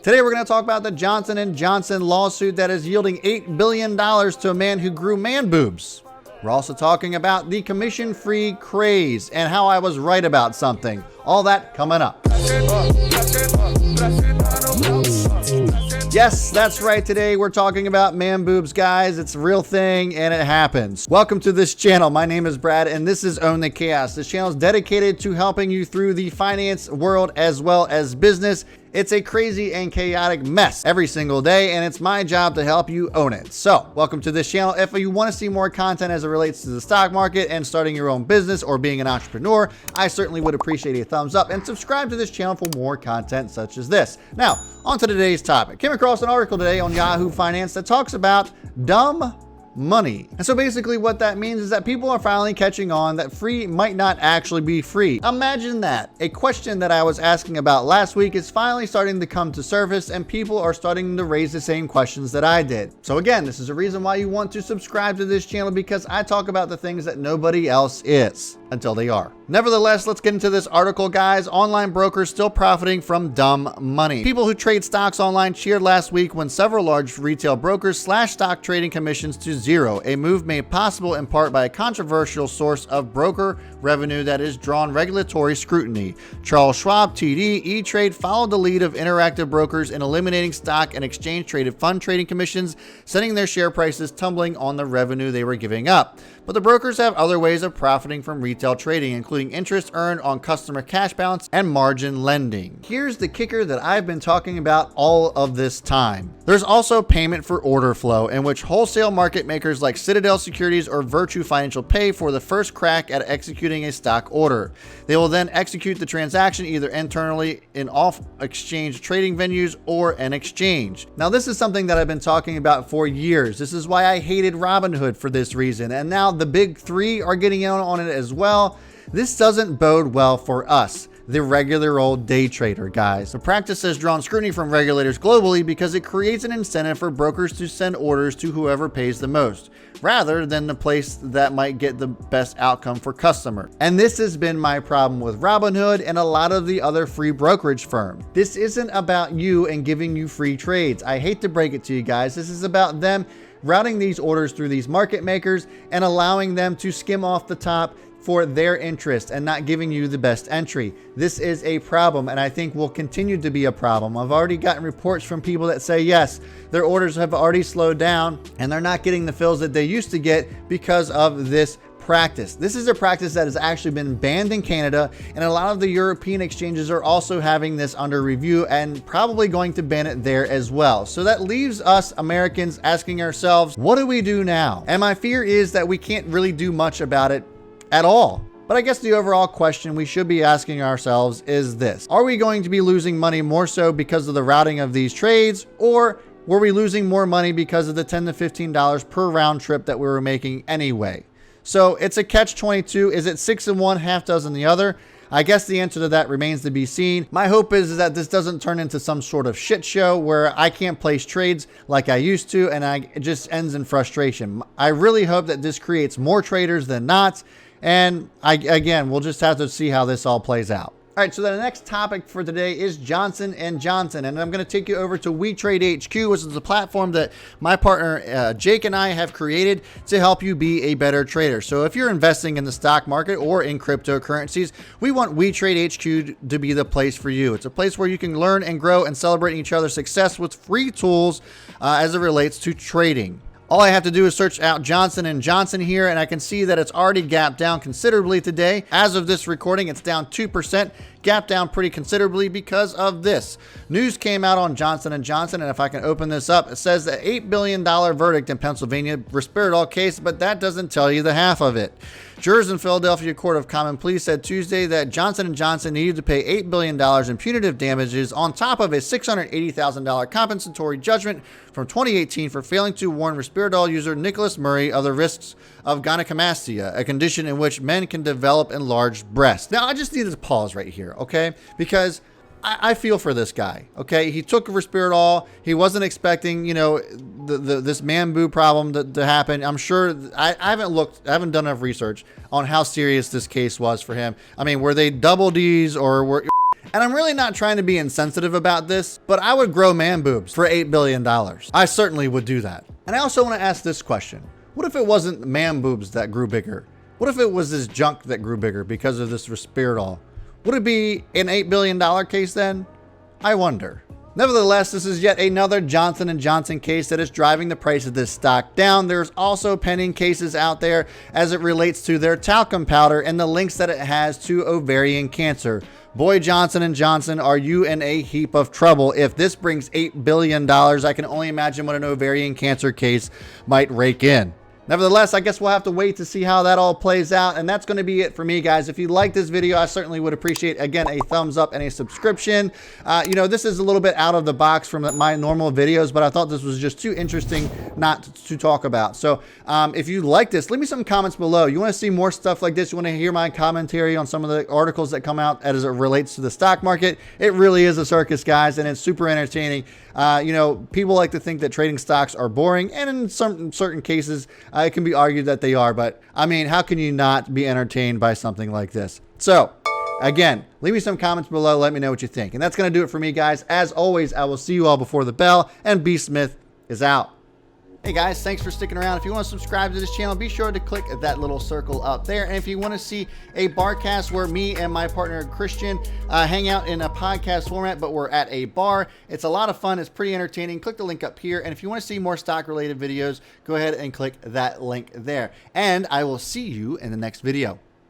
Today we're going to talk about the Johnson & Johnson lawsuit that is yielding $8 billion to a man who grew man boobs. We're also talking about the commission-free craze and how I was right about something. All that coming up. Yes, that's right. Today we're talking about man boobs, guys. It's a real thing and it happens. Welcome to this channel. My name is Brad and this is Own the Chaos. This channel is dedicated to helping you through the finance world as well as business. It's a crazy and chaotic mess every single day, and it's my job to help you own it. So, welcome to this channel. If you want to see more content as it relates to the stock market and starting your own business or being an entrepreneur, I certainly would appreciate a thumbs up and subscribe to this channel for more content such as this. Now, on to today's topic. Came across an article today on Yahoo Finance that talks about dumb money. And so basically what that means is that people are finally catching on that free might not actually be free. Imagine that. A question that I was asking about last week is finally starting to come to surface and people are starting to raise the same questions that I did. So again, this is a reason why you want to subscribe to this channel, because I talk about the things that nobody else is until they are. Nevertheless, let's get into this article, guys. Online brokers still profiting from dumb money. People who trade stocks online cheered last week when several large retail brokers slashed stock trading commissions to zero, a move made possible in part by a controversial source of broker revenue that has drawn regulatory scrutiny. Charles Schwab, TD, E-Trade followed the lead of Interactive Brokers in eliminating stock and exchange-traded fund trading commissions, sending their share prices tumbling on the revenue they were giving up. But the brokers have other ways of profiting from retail trading, including interest earned on customer cash balance and margin lending. Here's the kicker that I've been talking about all of this time. There's also payment for order flow, in which wholesale market makers like Citadel Securities or Virtue Financial pay for the first crack at executing a stock order. They will then execute the transaction either internally in off-exchange trading venues or an exchange. Now, this is something that I've been talking about for years. This is why I hated Robinhood for this reason, and now the big three are getting in on it as well. This doesn't bode well for us, the regular old day trader, guys. The practice has drawn scrutiny from regulators globally because it creates an incentive for brokers to send orders to whoever pays the most, rather than the place that might get the best outcome for customer. And this has been my problem with Robinhood and a lot of the other free brokerage firms. This isn't about you and giving you free trades. I hate to break it to you guys. This is about them routing these orders through these market makers and allowing them to skim off the top for their interest and not giving you the best entry. This is a problem, and I think will continue to be a problem. I've already gotten reports from people that say, yes, their orders have already slowed down and they're not getting the fills that they used to get because of this practice. This is a practice that has actually been banned in Canada, and a lot of the European exchanges are also having this under review and probably going to ban it there as well. So that leaves us Americans asking ourselves, what do we do now? And my fear is that we can't really do much about it at all. But I guess the overall question we should be asking ourselves is this: are we going to be losing money more so because of the routing of these trades, or were we losing more money because of the $10 to $15 per round trip that we were making anyway? So it's a catch-22. Is it 6 in one, half dozen the other? I guess the answer to that remains to be seen. My hope is that this doesn't turn into some sort of shit show where I can't place trades like I used to, and it just ends in frustration. I really hope that this creates more traders than not. And again, we'll just have to see how this all plays out. All right, so the next topic for today is Johnson & Johnson, and I'm going to take you over to WeTrade HQ, which is a platform that my partner Jake and I have created to help you be a better trader. So if you're investing in the stock market or in cryptocurrencies, we want WeTrade HQ to be the place for you. It's a place where you can learn and grow and celebrate each other's success with free tools as it relates to trading. All I have to do is search out Johnson & Johnson here, and I can see that it's already gapped down considerably today. As of this recording, it's down 2%, gapped down pretty considerably because of this. News came out on Johnson & Johnson, and if I can open this up, it says the $8 billion verdict in Pennsylvania Risperdal case, but that doesn't tell you the half of it. Jurors in Philadelphia Court of Common Pleas said Tuesday that Johnson & Johnson needed to pay $8 billion in punitive damages on top of a $680,000 compensatory judgment from 2018 for failing to warn Risperdal user Nicholas Murray of the risks of gynecomastia, a condition in which men can develop enlarged breasts. Now, I just needed to pause right here, okay? Because I feel for this guy, okay? He took Risperdal. He wasn't expecting, this man boob problem to happen. I'm sure, I haven't done enough research on how serious this case was for him. I mean, were they double D's or were... And I'm really not trying to be insensitive about this, but I would grow man boobs for $8 billion. I certainly would do that. And I also want to ask this question. What if it wasn't man boobs that grew bigger? What if it was this junk that grew bigger because of this Risperdal? Would it be an $8 billion case then? I wonder. Nevertheless, this is yet another Johnson & Johnson case that is driving the price of this stock down. There's also pending cases out there as it relates to their talcum powder and the links that it has to ovarian cancer. Boy, Johnson & Johnson, are you in a heap of trouble? If this brings $8 billion, I can only imagine what an ovarian cancer case might rake in. Nevertheless, I guess we'll have to wait to see how that all plays out. And that's going to be it for me, guys. If you like this video, I certainly would appreciate, again, a thumbs up and a subscription. You know, this is a little bit out of the box from my normal videos, but I thought this was just too interesting not to talk about. So if you like this, leave me some comments below. You want to see more stuff like this? You want to hear my commentary on some of the articles that come out as it relates to the stock market? It really is a circus, guys, and it's super entertaining. You know, people like to think that trading stocks are boring, and in certain cases, it can be argued that they are, but I mean, how can you not be entertained by something like this? So, again, leave me some comments below. Let me know what you think. And that's going to do it for me, guys. As always, I will see you all before the bell, and B. Smith is out. Hey guys, thanks for sticking around. If you want to subscribe to this channel, be sure to click that little circle up there. And if you want to see a barcast where me and my partner Christian hang out in a podcast format, but we're at a bar, it's a lot of fun. It's pretty entertaining. Click the link up here. And if you want to see more stock related videos, go ahead and click that link there. And I will see you in the next video.